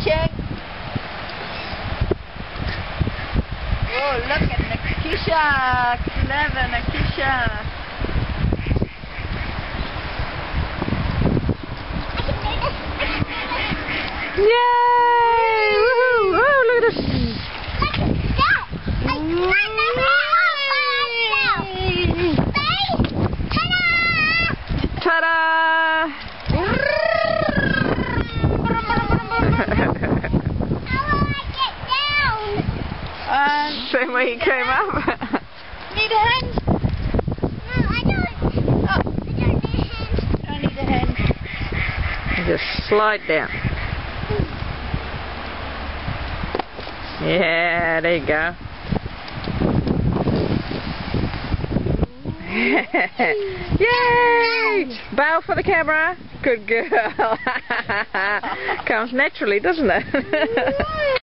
check. Oh, look at Nakisha. Clever Nakisha. Yay! Woohoo! Oh, look at this. Ta-da! Same way you came up. Need a hand? No, I don't. Oh, I don't need a hand. I need a hand. Just slide down. Yeah, there you go. Yay! Bow for the camera. Good girl. Comes naturally, doesn't it?